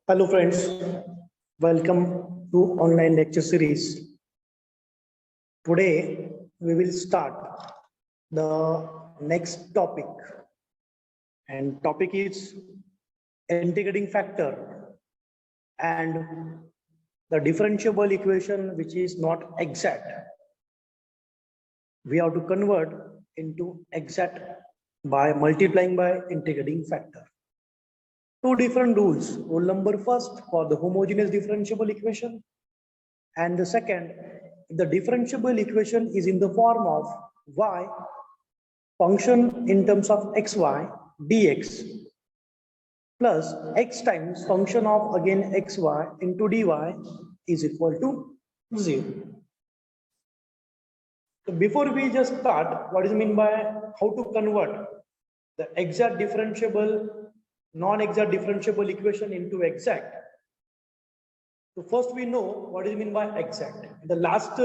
Hello friends, welcome to online lecture series. Today we will start the next topic, and topic is integrating factor and the differentiable equation which is not exact. We have to convert into exact by multiplying by integrating factor. Two different rules. Rule number first for the homogeneous differentiable equation, and the second, if the differentiable equation is in the form of y function in terms of xy dx plus x times function of again xy into dy is equal to 0. So before we just start, what is mean by how to convert the exact differentiable, non-exact differentiable equation into exact? So first we know what is mean by exact. In the last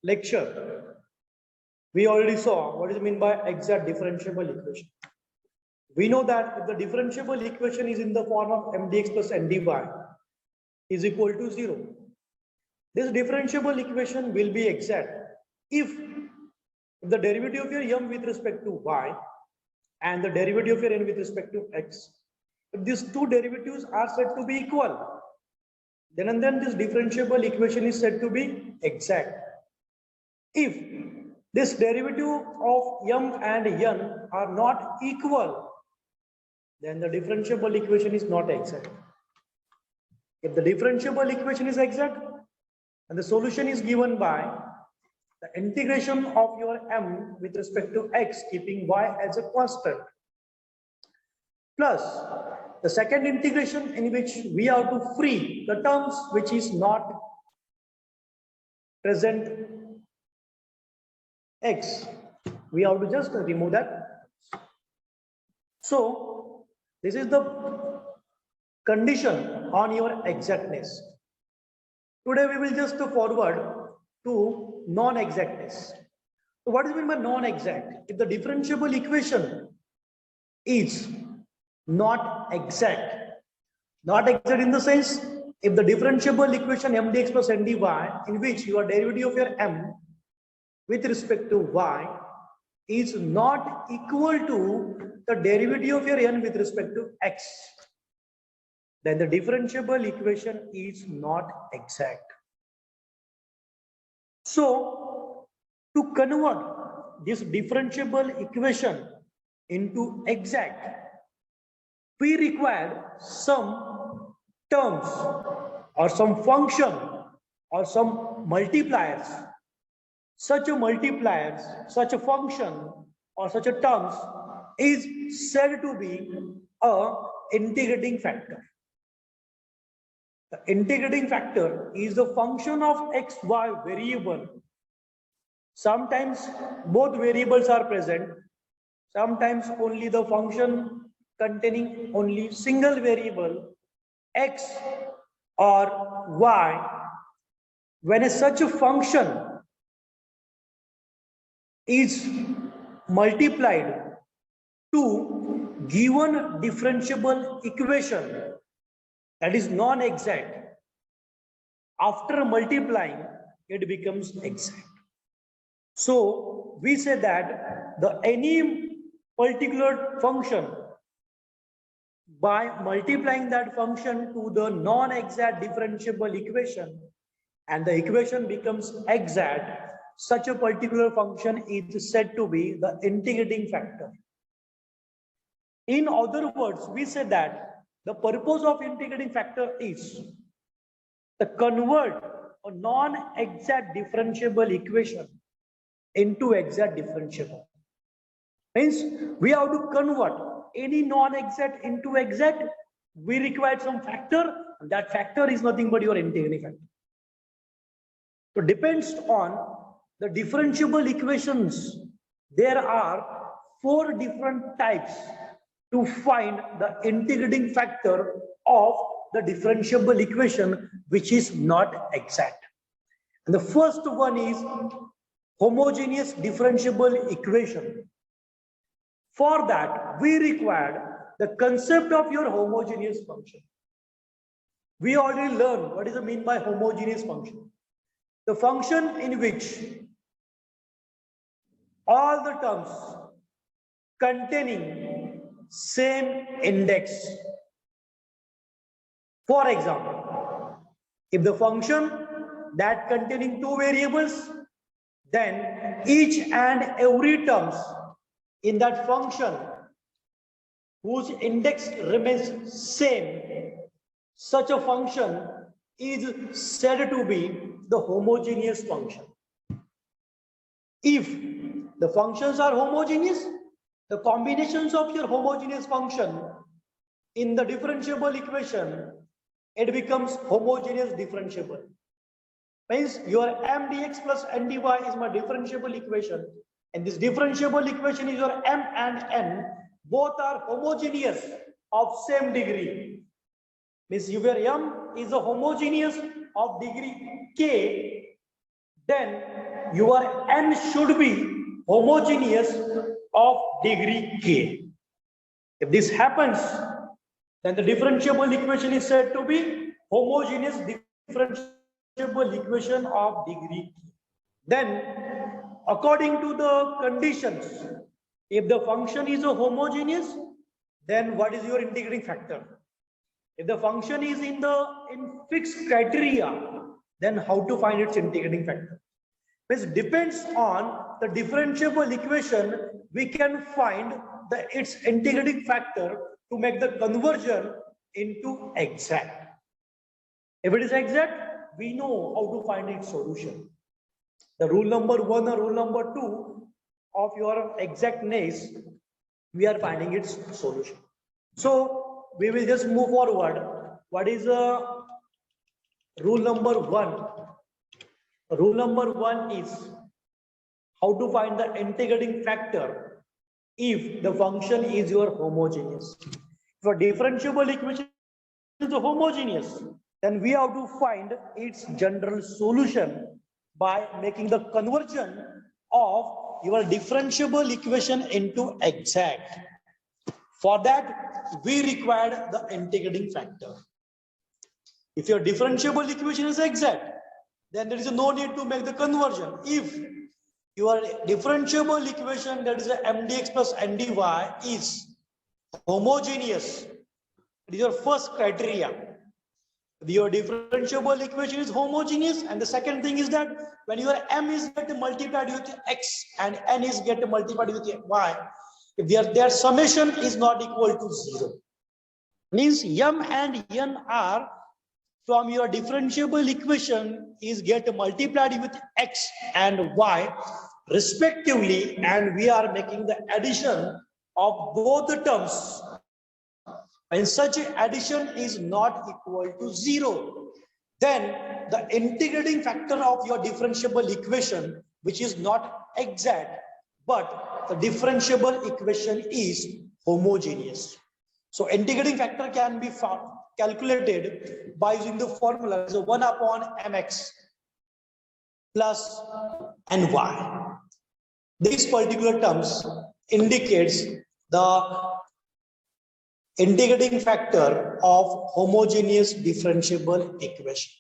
lecture, we already saw what is mean by exact differentiable equation. We know that if the differentiable equation is in the form of mdx plus ndy is equal to 0, this differentiable equation will be exact if the derivative of your m with respect to y and the derivative of your n with respect to x, if these two derivatives are said to be equal, then and then this differentiable equation is said to be exact. If this derivative of m and n are not equal, then the differentiable equation is not exact. If the differentiable equation is exact and the solution is given by the integration of your m with respect to x keeping y as a constant, plus the second integration in which we have to free the terms which is not present x, we have to just remove that. So this is the condition on your exactness. Today we will just forward to non-exactness. So what is meant by non-exact? If the differentiable equation is not exact in the sense, if the differentiable equation mdx plus ndy in which your derivative of your m with respect to y is not equal to the derivative of your n with respect to x, then the differentiable equation is not exact. So to convert this differentiable equation into exact, we require some terms or some function or some multipliers. Such a multipliers, such a function or such a terms is said to be a integrating factor. The integrating factor is the function of xy variable. Sometimes both variables are present, sometimes only the function containing only single variable x or y. When such a function is multiplied to given differentiable equation that is non-exact, after multiplying it becomes exact. So we say that the any particular function, by multiplying that function to the non-exact differentiable equation and the equation becomes exact, such a particular function is said to be the integrating factor. In other words, we say that the purpose of integrating factor is to convert a non-exact differentiable equation into exact differentiable. Means we have to convert any non-exact into exact. We require some factor, and that factor is nothing but your integrating factor. So depends on the differentiable equations. There are 4 different types to find the integrating factor of the differentiable equation which is not exact. And the first one is homogeneous differentiable equation. For that, we require the concept of your homogeneous function. We already learned what is the mean by homogeneous function. The function in which all the terms containing same index. For example, if the function that containing two variables, then each and every terms in that function whose index remains same, such a function is said to be the homogeneous function. If the functions are homogeneous, the combinations of your homogeneous function in the differentiable equation, it becomes homogeneous differentiable. Means your m dx plus n dy is my differentiable equation, and this differentiable equation is your m and n, both are homogeneous of same degree. Means if your m is a homogeneous of degree k, then your n should be homogeneous of degree k. If this happens, then the differentiable equation is said to be homogeneous differentiable equation of degree k. Then, according to the conditions, if the function is a homogeneous, then what is your integrating factor? If the function is in fixed criteria, then how to find its integrating factor? It depends on the differentiable equation. We can find its integrating factor to make the conversion into exact. If it is exact, we know how to find its solution. The rule number 1 or rule number 2 of your exactness, we are finding its solution. So we will just move forward. What is rule number 1? Rule number 1 is how to find the integrating factor if the function is your homogeneous. If a differentiable equation is homogeneous, then we have to find its general solution by making the conversion of your differentiable equation into exact. For that, we require the integrating factor. If your differentiable equation is exact, then there is no need to make the conversion. If your differentiable equation, that is the m dx plus n dy, is homogeneous, it is your first criteria. Your differentiable equation is homogeneous, and the second thing is that when your m is get multiplied with x and n is get multiplied with y, if their summation is not equal to 0, means m and n are from your differentiable equation is get multiplied with x and y respectively, and we are making the addition of both the terms, and such addition is not equal to 0, then the integrating factor of your differentiable equation, which is not exact, but the differentiable equation is homogeneous. So integrating factor can be calculated by using the formula, so 1 upon mx plus ny. These particular terms indicates the integrating factor of homogeneous differentiable equation.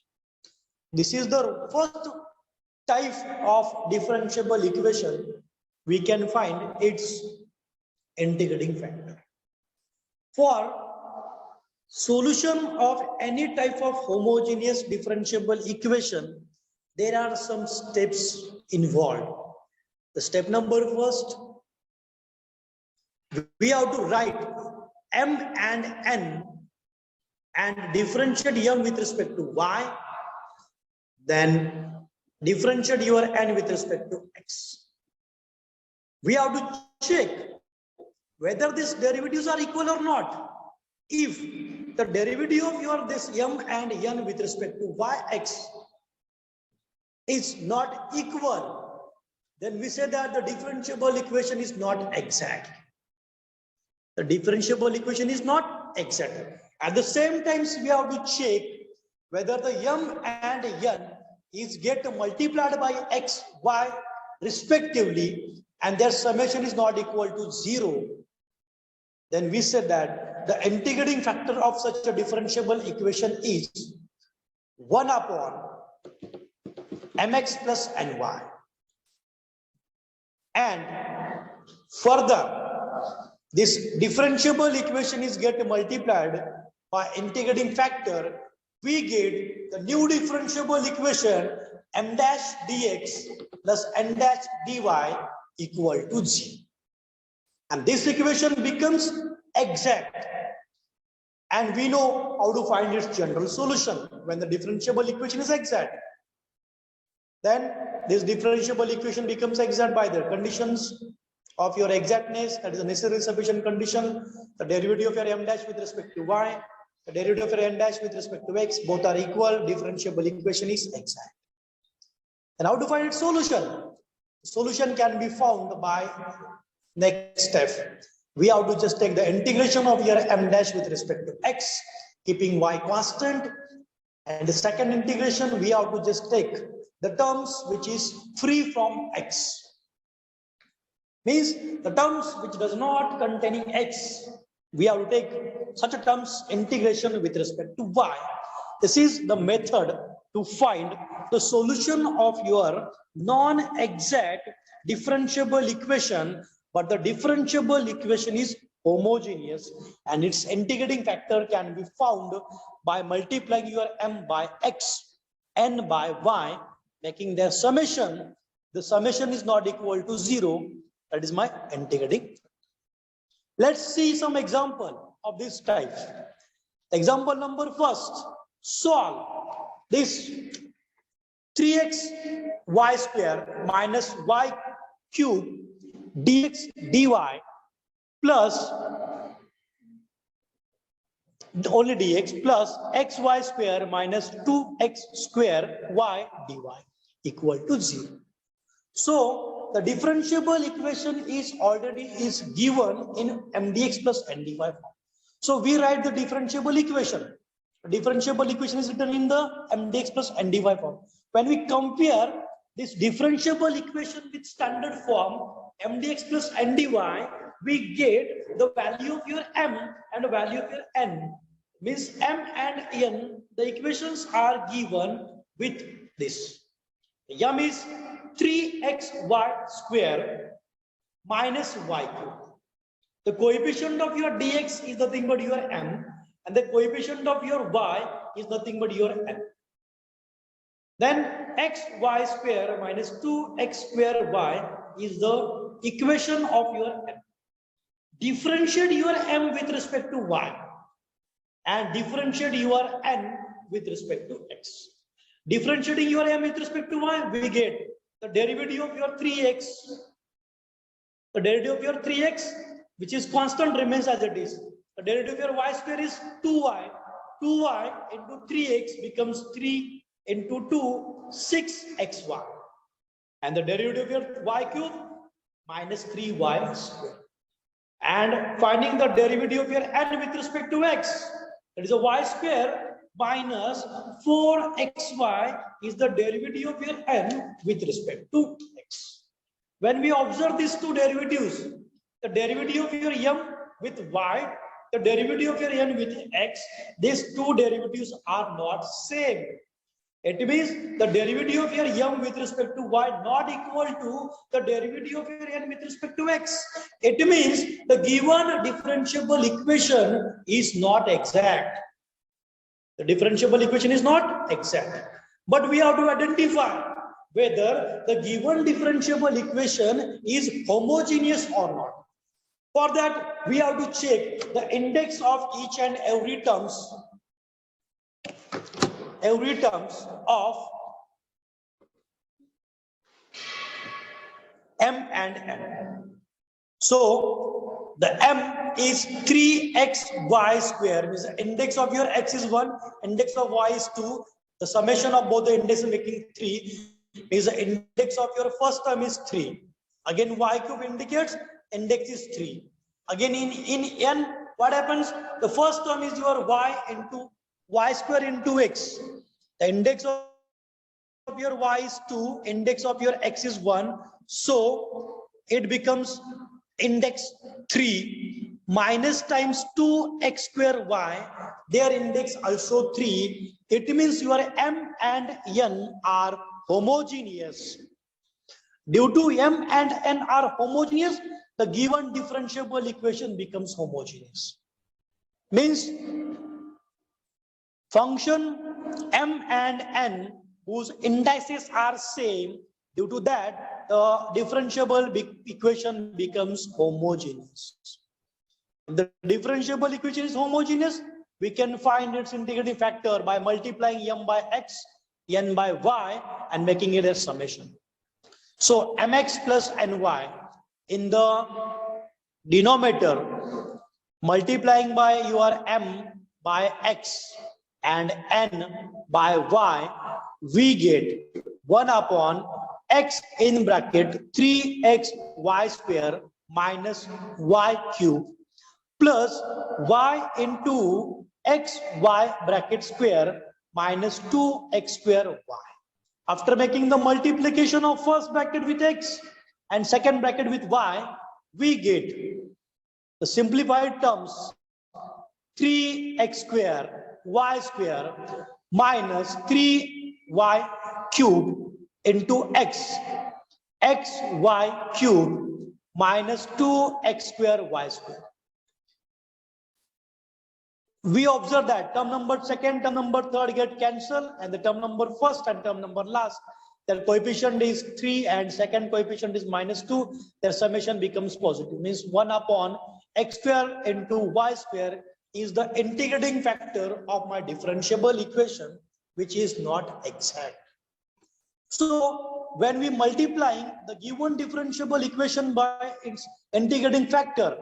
This is the first type of differentiable equation. We can find its integrating factor. For solution of any type of homogeneous differentiable equation, there are some steps involved. The step number first, we have to write m and n and differentiate m with respect to y, then differentiate your n with respect to x. We have to check whether these derivatives are equal or not. If the derivative of your this m and n with respect to yx is not equal, then we say that the differentiable equation is not exact. The differentiable equation is not exact. At the same time, we have to check whether the m and n is get multiplied by x, y respectively, and their summation is not equal to 0. then we said that the integrating factor of such a differentiable equation is 1 upon mx plus ny. And further, this differentiable equation is get multiplied by integrating factor. We get the new differentiable equation m dash dx plus n dash dy equal to 0. And this equation becomes exact. And we know how to find its general solution when the differentiable equation is exact. Then this differentiable equation becomes exact by the conditions of your exactness, that is a necessary sufficient condition. The derivative of your m dash with respect to y, the derivative of your n dash with respect to x, both are equal. Differentiable equation is exact. And how to find its solution? Solution can be found by next step. We have to just take the integration of your m dash with respect to x, keeping y constant. And the second integration, we have to just take the terms which is free from x. Means the terms which does not containing x, we have to take such a terms integration with respect to y. This is the method to find the solution of your non-exact differentiable equation, but the differentiable equation is homogeneous and its integrating factor can be found by multiplying your m by x, n by y, making their summation. The summation is not equal to 0. That is my integrating. Let's see some example of this type. Example number first. Solve this 3x y square minus y cube dx dy plus only dx plus xy square minus 2x square y dy equal to 0. So the differentiable equation is already given in mdx plus ndy form. So we write the differentiable equation. The differentiable equation is written in the mdx plus ndy form. When we compare this differentiable equation with standard form mdx plus ndy, we get the value of your m and the value of your n. Means m and n, the equations are given with this. M is 3xy square minus y cube. The coefficient of your dx is nothing but your m, and the coefficient of your y is nothing but your n. Then xy square minus 2x square y is the equation of your m. Differentiate your m with respect to y and differentiate your n with respect to x. Differentiating your m with respect to y, we get the derivative of your 3x. The derivative of your 3x, which is constant, remains as it is. The derivative of your y square is 2y. 2y into 3x becomes 3 into 2, 6xy. And the derivative of your y cube minus 3y square. And finding the derivative of your n with respect to x, that is a y square minus 4xy is the derivative of your n with respect to x. When we observe these two derivatives, the derivative of your m with y, the derivative of your n with x, these two derivatives are not same. It means the derivative of your m with respect to y not equal to the derivative of your n with respect to x. It means the given differentiable equation is not exact. The differentiable equation is not exact. But we have to identify whether the given differentiable equation is homogeneous or not. For that, we have to check the index of each and every terms of m and n. So the m is 3xy square, means the index of your x is 1, index of y is 2. The summation of both the index making 3 is the index of your first term is 3. Again, y cube indicates index is 3. Again, in n, what happens? The first term is your y into y square into x. The index of your y is 2, index of your x is 1. So it becomes index 3. minus times 2x square y, their index also 3. It means your m and n are homogeneous. Due to m and n are homogeneous, the given differentiable equation becomes homogeneous. Means function m and n whose indices are same, due to that the differentiable equation becomes homogeneous. If the differentiable equation is homogeneous, we can find its integrating factor by multiplying m by x, n by y, and making it a summation. So mx plus ny in the denominator, multiplying by your m by x and n by y, we get 1 upon x in bracket 3x y square minus y cube plus y into x y bracket square minus 2x square y. After making the multiplication of first bracket with x and second bracket with y, we get the simplified terms 3x square y square minus 3y cube into x y cube minus 2x square y square. We observe that term number second, term number third get cancelled, and the term number first and term number last, their coefficient is 3 and second coefficient is minus 2. Their summation becomes positive. Means 1 upon x square into y square is the integrating factor of my differentiable equation, which is not exact. So when we multiplying the given differentiable equation by its integrating factor,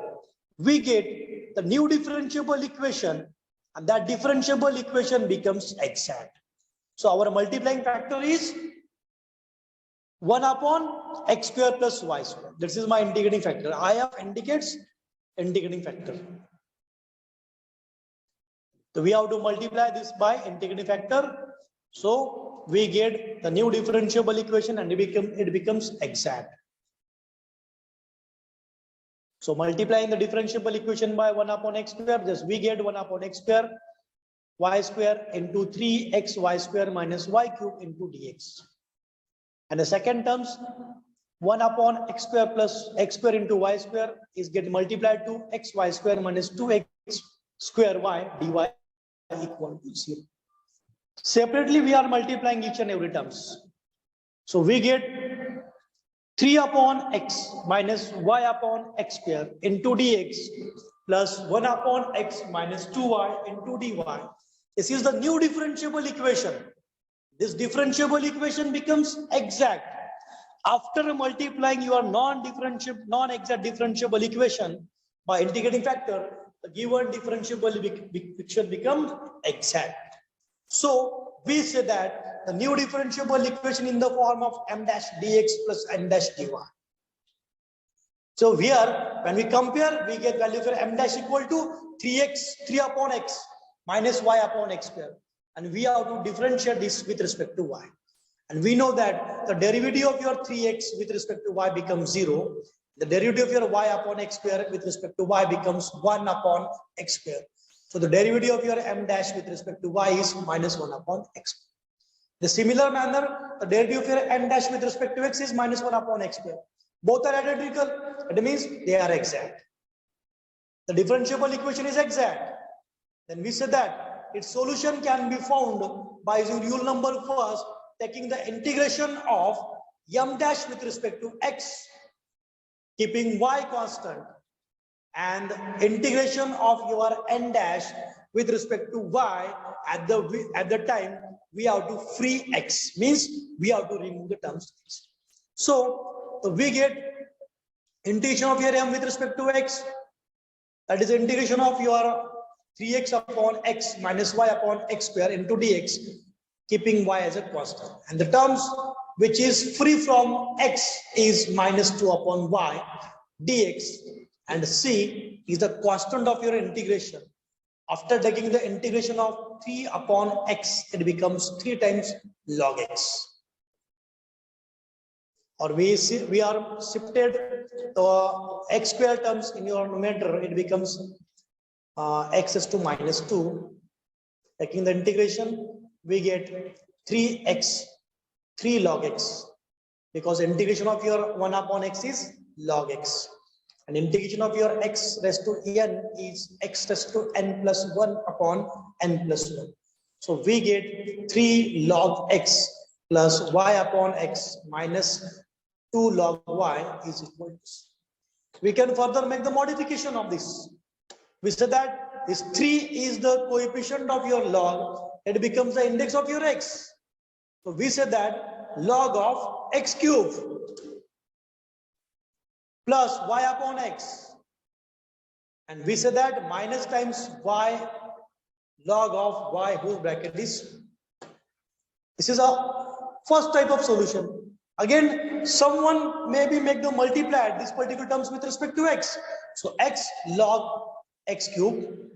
we get the new differentiable equation, and that differentiable equation becomes exact. So our multiplying factor is 1 upon x square plus y square. This is my integrating factor. I have indicates integrating factor. So we have to multiply this by integrating factor. So we get the new differentiable equation and it becomes exact. So multiplying the differentiable equation by 1 upon x square, just we get 1 upon x square y square into 3x y square minus y cube into dx. And the second terms 1 upon x square plus x square into y square is get multiplied to x y square minus 2x square y dy equal to 0. Separately we are multiplying each and every terms. So we get 3 upon x minus y upon x square into dx plus 1 upon x minus 2y into dy. This is the new differentiable equation. This differentiable equation becomes exact. After multiplying your non-exact differentiable equation by integrating factor, the given differentiable equation becomes exact. So we say that the new differentiable equation in the form of m dash dx plus m dash dy. So here, when we compare, we get value for m dash equal to 3 upon x minus y upon x square. And we have to differentiate this with respect to y. And we know that the derivative of your 3x with respect to y becomes 0. The derivative of your y upon x square with respect to y becomes 1 upon x square. So the derivative of your m dash with respect to y is minus 1 upon x. The similar manner, the derivative of your m dash with respect to x is minus 1 upon x square. Both are identical. It means they are exact. The differentiable equation is exact. Then we said that its solution can be found by using rule number first, taking the integration of m dash with respect to x, keeping y constant, and integration of your n dash with respect to y at the time we have to free x, means we have to remove the terms. So we get integration of your m with respect to x, that is integration of your 3x upon x minus y upon x square into dx, keeping y as a constant. And the terms which is free from x is minus 2 upon y dx, and c is the constant of your integration. After taking the integration of 3 upon x, it becomes 3 times log x. or we are shifted the x square terms in your numerator, it becomes x is to minus 2. Taking the integration, we get 3x, 3 log x, because integration of your 1 upon x is log x, and integration of your x raised to n is x raised to n plus 1 upon n plus 1. So we get 3 log x plus y upon x minus 2 log y is equal to c. We can further make the modification of this. We said that this 3 is the coefficient of your log, it becomes the index of your x. So we said that log of x cube plus y upon x, and we said that minus times y log of y whole bracket is. This is a first type of solution. Again, someone maybe make the multiply these particular terms with respect to x. So x log x cube,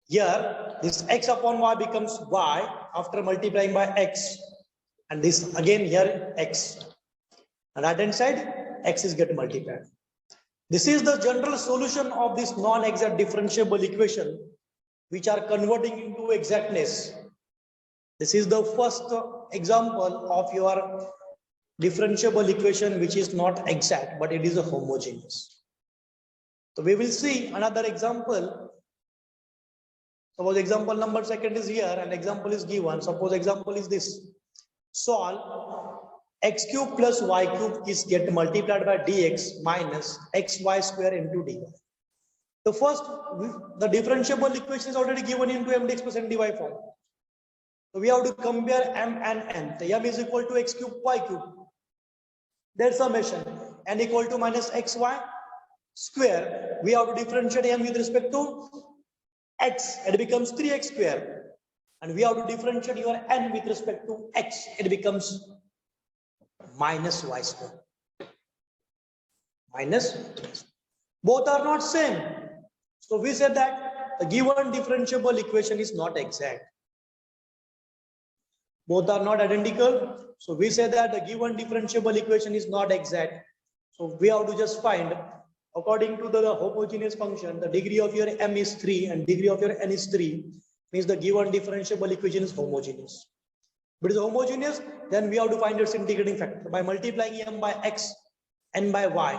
here this x upon y becomes y after multiplying by x, and this again here x, and right hand side x is get multiplied. This is the general solution of this non-exact differentiable equation, which are converting into exactness. This is the first example of your differentiable equation which is not exact, but it is a homogeneous. So we will see another example. Suppose example number second is here and example is given. Suppose example is this. Solve x cube plus y cube is get multiplied by dx minus xy square into dy. The first, the differentiable equation is already given into m dx plus n dy form. So we have to compare m and n. The m is equal to x cube y cube. Their summation n equal to minus xy square. We have to differentiate m with respect to x. It becomes 3x square. And we have to differentiate your n with respect to x. It becomes minus y square. Minus. Both are not same. So we said that the given differentiable equation is not exact. Both are not identical. So we say that the given differentiable equation is not exact. So we have to just find, according to the homogeneous function, the degree of your m is 3 and degree of your n is 3, means the given differentiable equation is homogeneous. But it is homogeneous, then we have to find its integrating factor by multiplying m by x, n by y.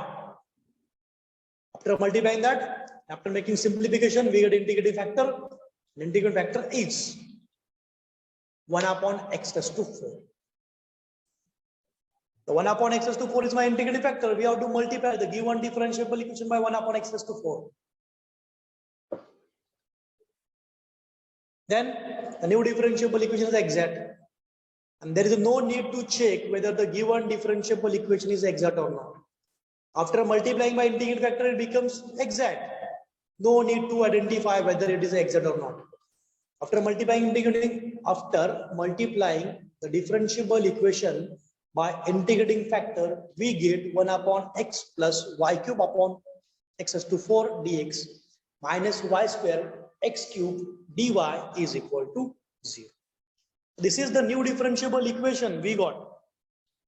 After multiplying that, after making simplification, we get integrating factor. The integrating factor is 1 upon x raised to 4. The 1 upon x raised to 4 is my integrating factor. We have to multiply the given differentiable equation by 1 upon x raised to 4. Then the new differentiable equation is exact. And there is no need to check whether the given differentiable equation is exact or not. After multiplying by integrating factor, it becomes exact. No need to identify whether it is exact or not. After multiplying the differentiable equation by integrating factor, we get 1 upon x plus y cube upon x raised to 4 dx minus y square x cube dy is equal to 0. This is the new differentiable equation we got.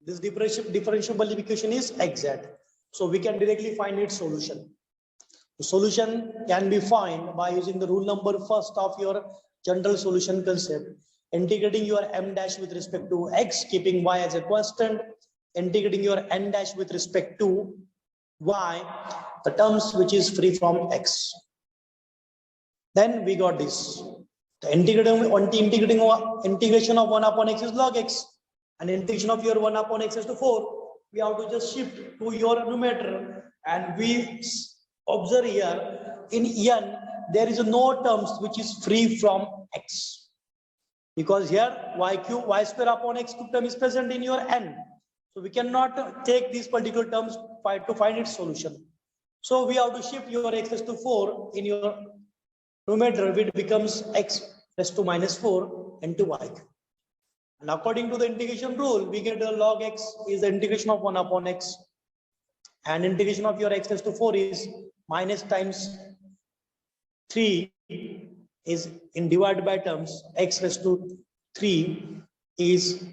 This differentiable equation is exact. So we can directly find its solution. The solution can be found by using the rule number first of your general solution concept. Integrating your m dash with respect to x, keeping y as a constant. Integrating your n dash with respect to y, the terms which is free from x. Then we got this. The integration of 1 upon x is log x. And integration of your 1 upon x is to 4. We have to just shift to your numerator. And we observe here in n, there is no terms which is free from x. Because here y square upon x cube term is present in your n. So we cannot take these particular terms to find its solution. So we have to shift your x raised to 4 in your numerator, which becomes x raised to minus 4 into y. And according to the integration rule, we get a log x is the integration of 1 upon x. And integration of your x raised to 4 is minus times 3 is in divided by terms, x raised to 3 is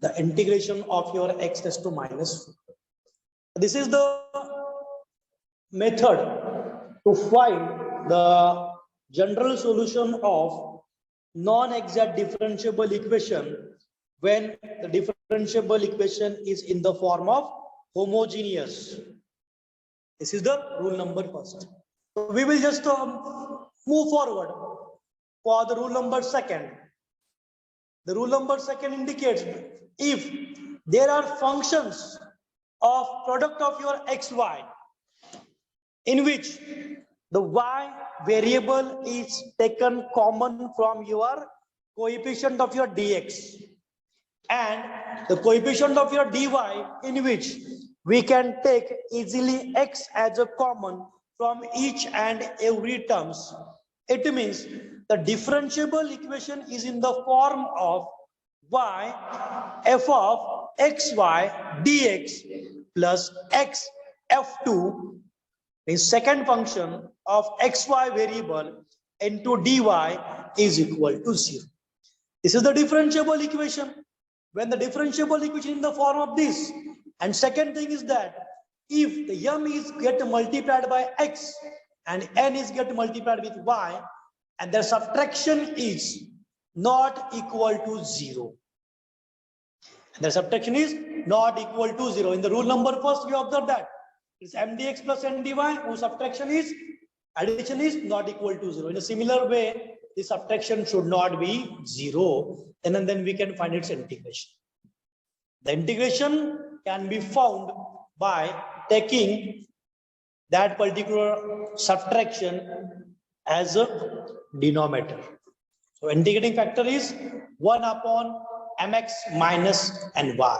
the integration of your x raised to minus 4. This is the method to find the general solution of non-exact differentiable equation when the differentiable equation is in the form of homogeneous. This is the rule number first. So we will just move forward for the rule number second. The rule number second indicates if there are functions of product of your xy in which the y variable is taken common from your coefficient of your dx and the coefficient of your dy in which we can take easily x as a common from each and every terms. It means the differentiable equation is in the form of y f of xy dx plus x f2 means second function of xy variable into dy is equal to 0. This is the differentiable equation. When the differentiable equation in the form of this, and second thing is that if the m is get multiplied by x and n is get multiplied with y and the subtraction is not equal to 0. And the subtraction is not equal to 0. In the rule number first, we observe that it's mdx plus ndy whose subtraction is addition is not equal to 0. In a similar way, the subtraction should not be 0, and then we can find its integration. The integration can be found by taking that particular subtraction as a denominator. So integrating factor is 1 upon mx minus ny,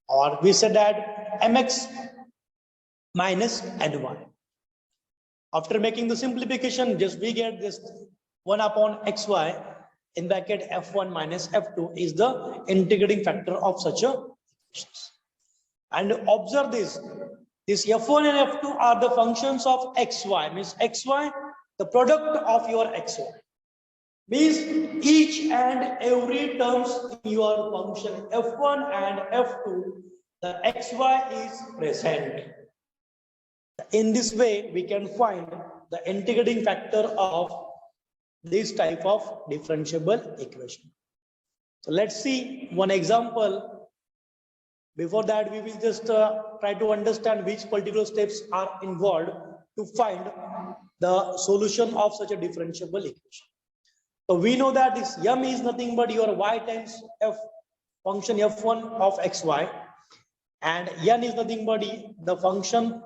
or we said that mx minus ny. After making the simplification, just we get this 1 upon xy in bracket f1 minus f2 is the integrating factor of such a equations. And observe this f1 and f2 are the functions of xy, means xy, the product of your xy. Means each and every terms in your function f1 and f2, the xy is present. In this way, we can find the integrating factor of this type of differentiable equation. So let's see one example. Before that, we will just try to understand which particular steps are involved to find the solution of such a differentiable equation. So we know that this m is nothing but your y times f function f1 of xy, and n is nothing but the function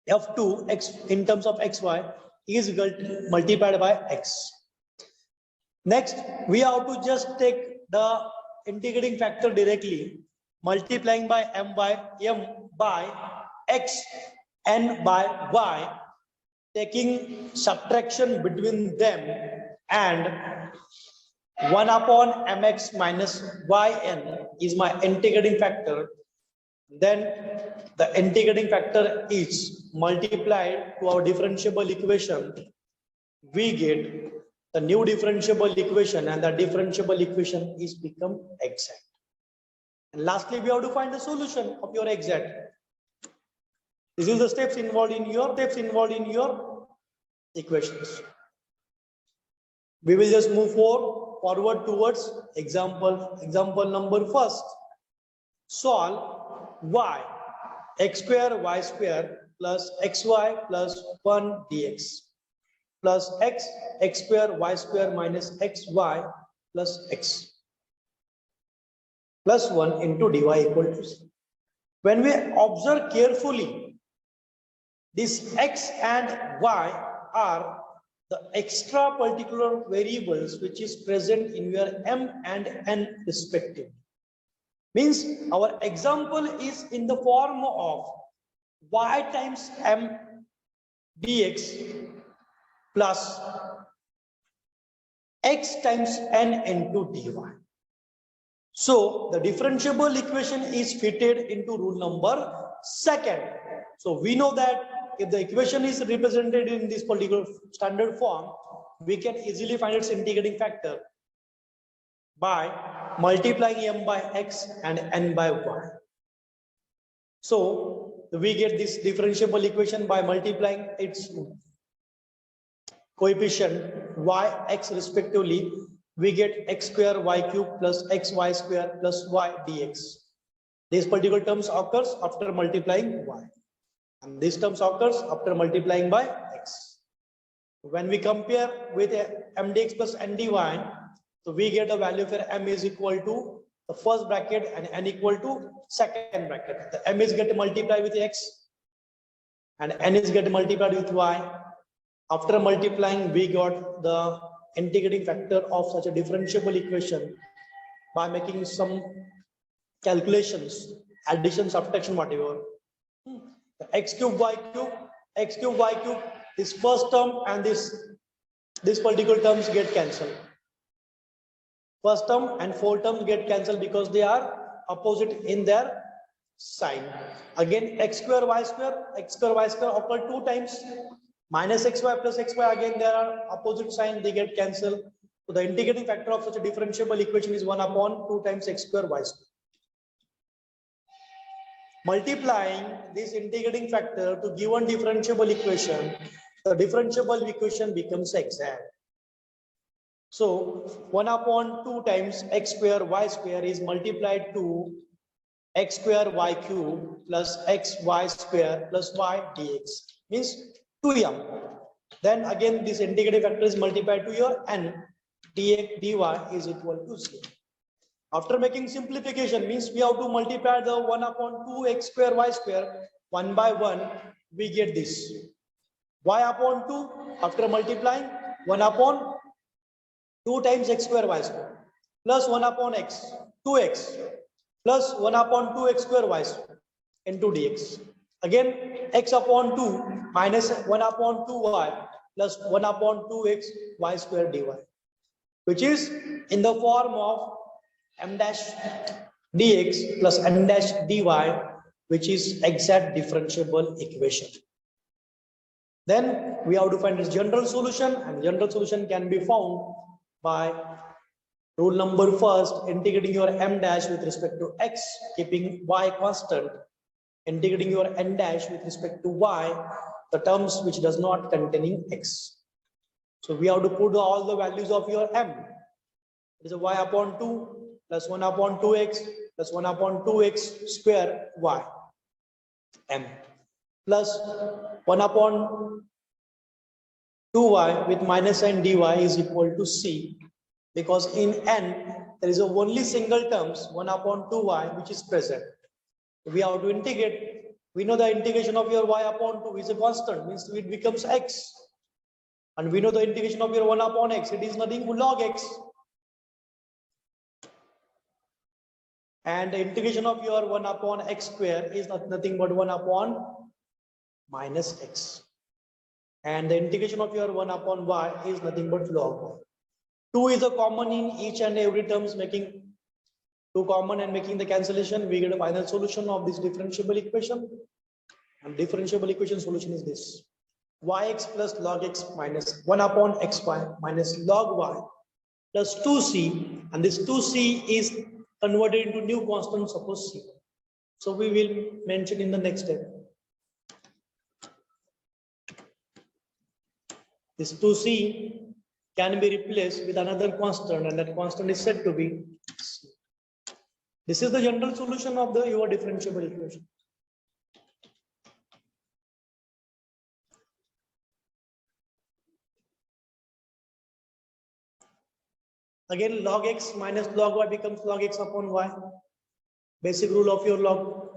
f2 x in terms of xy is multiplied by x. Next, we have to just take the integrating factor directly, multiplying by m by x n by y, taking subtraction between them, and 1 upon mx minus yn is my integrating factor. Then the integrating factor is multiplied to our differentiable equation. We get the new differentiable equation, and the differentiable equation is become exact. And lastly, we have to find the solution of your exact. This is the steps involved in your equations. We will just move forward towards example number first. Solve y x square y square plus xy plus 1 dx plus x square y square minus xy plus x plus 1 into dy equal to 0. When we observe carefully, this x and y are the extra particular variables which is present in your m and n respectively. Means our example is in the form of y times m dx plus x times n into dy. So the differentiable equation is fitted into rule number second. So we know that if the equation is represented in this particular standard form, we can easily find its integrating factor by multiplying m by x and n by y. So we get this differentiable equation by multiplying its coefficient y, x respectively. We get x square y cube plus xy square plus y dx. This particular terms occurs after multiplying y, and this terms occurs after multiplying by x. When we compare with m dx plus n dy, so we get a value for m is equal to the first bracket and n equal to second bracket. The m is get multiplied with x and n is get multiplied with y. After multiplying, we got the integrating factor of such a differentiable equation by making some calculations, addition, subtraction, whatever. X cube, y cube, x cube, y cube. This first term and this particular terms get cancelled. First term and four terms get cancelled because they are opposite in their sign. Again, x square, y square occur two times. Minus xy plus xy, again there are opposite sign, they get cancelled. So the integrating factor of such a differentiable equation is 1 upon 2 times x square y square. Multiplying this integrating factor to given differentiable equation, the differentiable equation becomes exact. So 1 upon 2 times x square y square is multiplied to x square y cube plus xy square plus y dx, means 2m. Then again this integrating factor is multiplied to your n, dx dy is equal to 0. After making simplification, means we have to multiply the 1 upon 2 x square y square 1 by 1, we get this y upon 2. After multiplying 1 upon 2 times x square y square plus 1 upon x 2x plus 1 upon 2 x square y square into dx. Again x upon 2 minus 1 upon 2y plus 1 upon 2x y square dy, which is in the form of m dash dx plus m dash dy, which is exact differentiable equation. Then we have to find its general solution, and general solution can be found by rule number first, integrating your m dash with respect to x, keeping y constant, integrating your n dash with respect to y, the terms which does not containing x. So we have to put all the values of your m. It is a y upon 2 plus 1 upon 2x plus 1 upon 2x square y m plus 1 upon 2y with minus sign dy is equal to c, because in n there is a only single terms 1 upon 2y which is present. We have to integrate. We know the integration of your y upon 2 is a constant, means it becomes x, and we know the integration of your 1 upon x, it is nothing but log x, and the integration of your 1 upon x square is nothing but 1 upon minus x, and the integration of your 1 upon y is nothing but log y. 2 is a common in each and every terms, making 2 common and making the cancellation, we get a final solution of this differentiable equation. And differentiable equation solution is this: yx plus log x minus 1 upon xy minus log y plus 2c, and this 2c is converted into new constant, suppose c. So we will mention in the next step. This 2c can be replaced with another constant, and that constant is said to be c. This is the general solution of your differentiable equation. Again, log x minus log y becomes log x upon y. Basic rule of your log.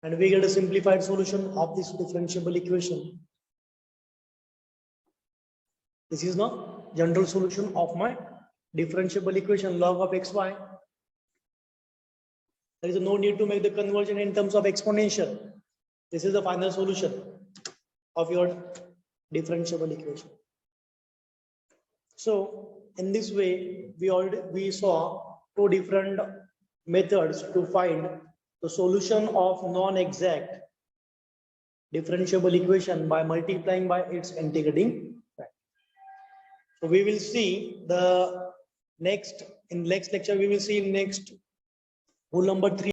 And we get a simplified solution of this differentiable equation. This is the general solution of my differentiable equation, log of xy. There is no need to make the conversion in terms of exponential. This is the final solution of your differentiable equation. So in this way, we saw two different methods to find the solution of non-exact differentiable equation by multiplying by its integrating factor. So we will see the next In next lecture, we will see next rule number 3.